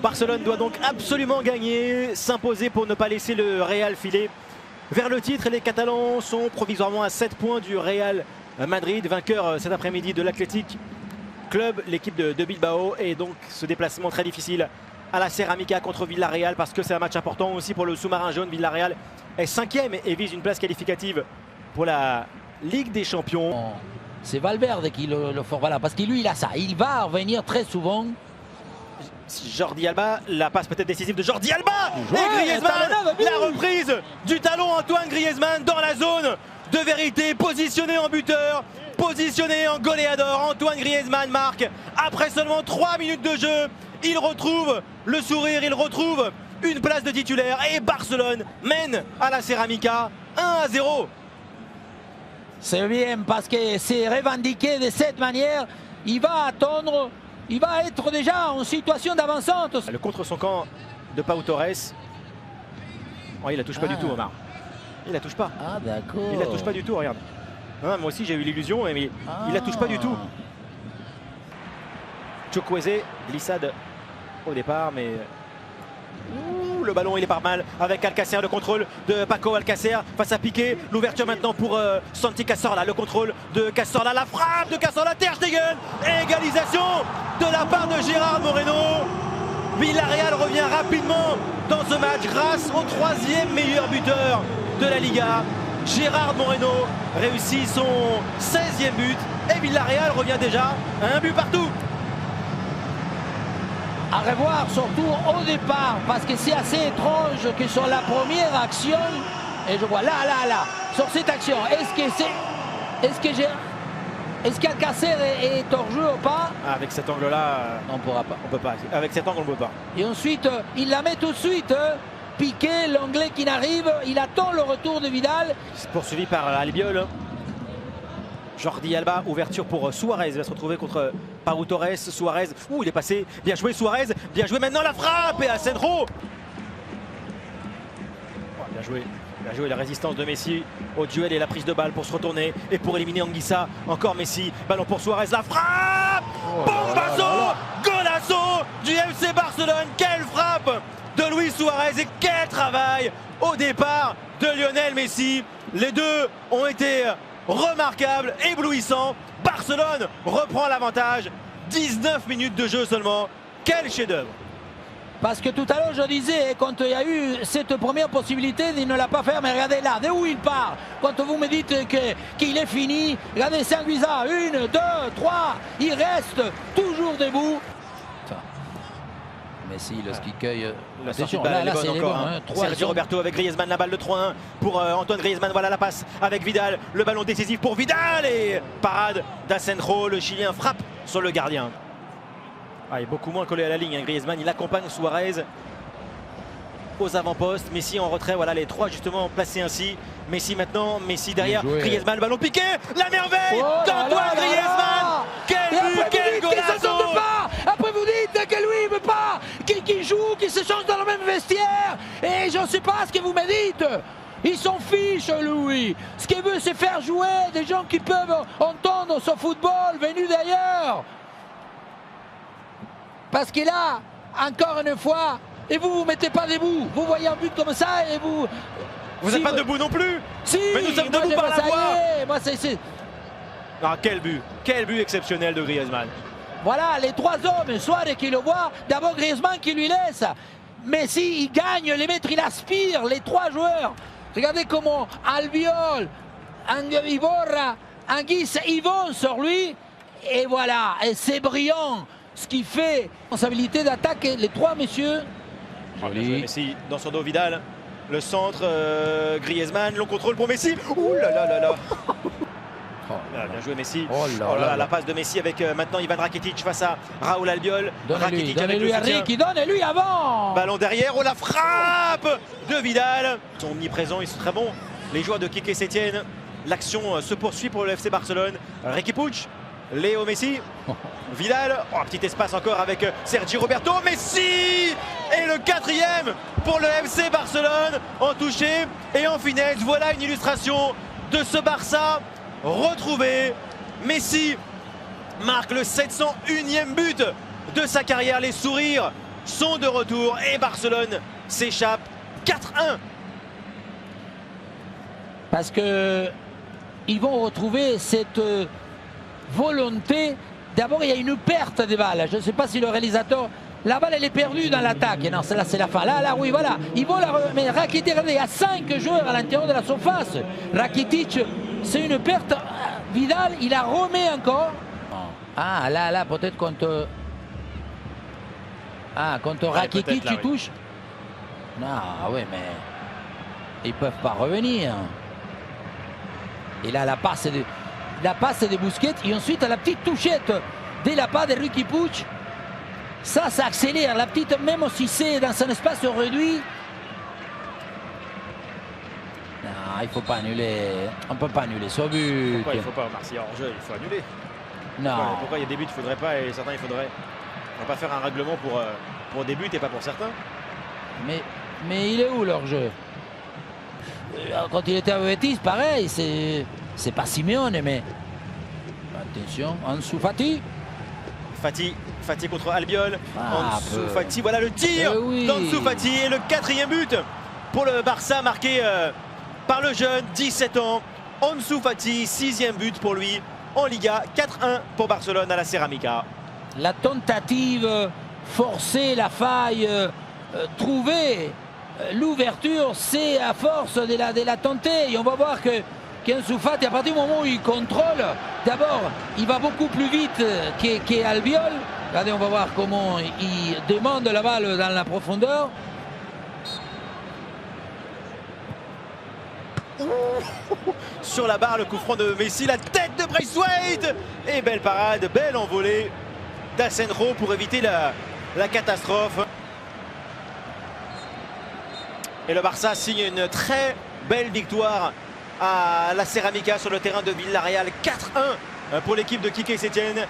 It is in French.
Barcelone doit donc absolument gagner, s'imposer pour ne pas laisser le Real filer vers le titre. Et les Catalans sont provisoirement à 7 points du Real Madrid, vainqueur cet après-midi de l'Athletic Club, l'équipe de Bilbao. Et donc ce déplacement très difficile à la Ceramica contre Villarreal, parce que c'est un match important aussi pour le sous-marin jaune. Villarreal est 5e et vise une place qualificative pour la Ligue des Champions. C'est Valverde qui le fait, voilà, parce que lui il a ça, il va revenir très souvent. Jordi Alba, la passe peut-être décisive de Jordi Alba, et Griezmann, la reprise du talon. Antoine Griezmann dans la zone de vérité, positionné en buteur, positionné en goléador. Antoine Griezmann marque après seulement 3 minutes de jeu. Il retrouve le sourire, il retrouve une place de titulaire, et Barcelone mène à la Ceramica 1-0. C'est bien parce que c'est revendiqué de cette manière. Il va attendre, il va être déjà en situation d'avancante. Le contre son camp de Pau Torres. Oh, il la touche pas du tout, Omar. Il la touche pas. Ah d'accord. Il la touche pas du tout, regarde. Ah, moi aussi j'ai eu l'illusion, mais il la touche pas du tout. Chukwueze, glissade au départ, mais le ballon il est pas mal avec Alcacer, le contrôle de Paco Alcacer face à Piqué. L'ouverture maintenant pour Santi Cazorla, le contrôle de Cazorla, la frappe de Cazorla, Ter Stegen, égalisation de la part de Gérard Moreno. Villarreal revient rapidement dans ce match grâce au 3e meilleur buteur de la Liga. Gérard Moreno réussit son 16e but et Villarreal revient déjà à un but partout. À revoir surtout au départ, parce que c'est assez étrange que sur la première action, et je vois là, sur cette action, est-ce qu'Alcacer est hors jeu ou pas? Avec cet angle-là, on ne pourra pas. On peut pas. Avec cet angle, on ne peut pas. Et ensuite, il la met tout de suite. Piqué, l'anglais qui n'arrive, il attend le retour de Vidal. Poursuivi par Albiol. Jordi Alba, ouverture pour Suarez, il va se retrouver contre Pau Torres. Suarez, il est passé, bien joué Suarez, bien joué maintenant la frappe et Asenjo. Bien joué la résistance de Messi au duel et la prise de balle pour se retourner et pour éliminer Anguissa. Encore Messi, ballon pour Suarez, la frappe, bombazo, golazo du FC Barcelone. Quelle frappe de Luis Suarez et quel travail au départ de Lionel Messi. Les deux ont été remarquable, éblouissant. Barcelone reprend l'avantage. 19 minutes de jeu seulement. Quel chef-d'œuvre! Parce que tout à l'heure je disais, quand il y a eu cette première possibilité, il ne l'a pas fait. Mais regardez là, de où il part. Quand vous me dites qu'il est fini, regardez Sanguisa, 1, 2, 3, il reste toujours debout. Messi, lorsqu'il cueille. La sortie de balle, elle est bonne encore. Sergio Roberto avec Griezmann, la balle de 3-1 pour Antoine Griezmann. Voilà la passe avec Vidal. Le ballon décisif pour Vidal et parade d'Asenjo. Le Chilien frappe sur le gardien. Il est beaucoup moins collé à la ligne. Griezmann, il accompagne Suarez aux avant-postes. Messi en retrait. Voilà les trois justement placés ainsi. Messi maintenant, Messi derrière. Griezmann, le ballon piqué. La merveille d'Antoine Griezmann. Quel but, quel golazo! Après vous dites que lui il veut pas, qu'il joue, qu'il se change dans le même vestiaire. Et je ne sais pas ce que vous me dites. Il s'en fiche lui. Ce qu'il veut c'est faire jouer des gens qui peuvent entendre ce football venu d'ailleurs. Parce qu'il a, encore une fois, et vous mettez pas debout. Vous voyez un but comme ça et vous... Vous n'êtes pas debout non plus. Si, mais nous sommes debout par la voix. Moi c'est... Quel but exceptionnel de Griezmann. Voilà, les trois hommes, Suarez qui le voit, d'abord Griezmann qui lui laisse. Messi, il gagne, les maîtres, il aspire, les trois joueurs. Regardez comment Albiol, Iborra, Anguissa, ils vont sur lui. Et voilà, et c'est brillant. Ce qui fait responsabilité d'attaquer les trois messieurs. Messi dans son dos, Vidal. Le centre, Griezmann, long contrôle pour Messi. Ouh là là là là. Bien joué Messi. La passe de Messi avec maintenant Ivan Rakitic face à Raúl Albiol. Donnez-lui à Ricky, donnez-lui avant. Ballon derrière, la frappe de Vidal. Ils sont omniprésents, ils sont très bons. Les joueurs de Quique Sétienne. L'action se poursuit pour le FC Barcelone. Riqui Puig, Léo Messi, Vidal. Un petit espace encore avec Sergi Roberto. Messi et le 4e pour le FC Barcelone en touché et en finesse. Voilà une illustration de ce Barça retrouvé. Messi marque le 701e but de sa carrière. Les sourires sont de retour et Barcelone s'échappe 4-1. Parce que ils vont retrouver cette volonté. D'abord, il y a une perte des balles. Je ne sais pas si le réalisateur... La balle, elle est perdue dans l'attaque. Non, là, c'est la fin. Là, oui, voilà. Ils vont la... Mais Rakitic, regardez, il y a 5 joueurs à l'intérieur de la surface. Rakitic, c'est une perte. Vidal, il la remet encore. Ah, là, peut-être contre... Ah, contre Rakitic, là, tu touches. Non, oui, mais... Ils ne peuvent pas revenir. Et là, la passe de Busquets. Et ensuite, la petite touchette de la part de Riqui Puig. Ça accélère. La petite, même si c'est dans un espace réduit. Non, il ne faut pas annuler. On ne peut pas annuler ce but. Pourquoi il ne faut pas, Omar, s'il y a hors-jeu, il faut annuler. Non. Pourquoi il y a des buts, il ne faudrait pas et certains, il faudrait. On ne va pas faire un règlement pour des buts et pas pour certains. Mais il est où leur jeu? Quand il était à Betis, pareil, c'est pas Simeone, mais attention, Ansu Fati. Fati contre Albiol. Ansu Fati, voilà le tir oui. d'Ansu Fati et le 4e but pour le Barça marqué par le jeune, 17 ans. Ansu Fati, 6e but pour lui en Liga, 4-1 pour Barcelone à la Ceramica. La tentative forcée, la faille trouvée. L'ouverture, c'est à force de la tenter. Et on va voir qu'Ansu Fati, à partir du moment où il contrôle, d'abord, il va beaucoup plus vite qu'Albiol. Regardez, on va voir comment il demande la balle dans la profondeur. Sur la barre, le coup franc de Messi, la tête de Braithwaite. Et belle parade, belle envolée d'Asenjo pour éviter la catastrophe. Et le Barça signe une très belle victoire à la Ceramica sur le terrain de Villarreal. 4-1 pour l'équipe de Quique Setién.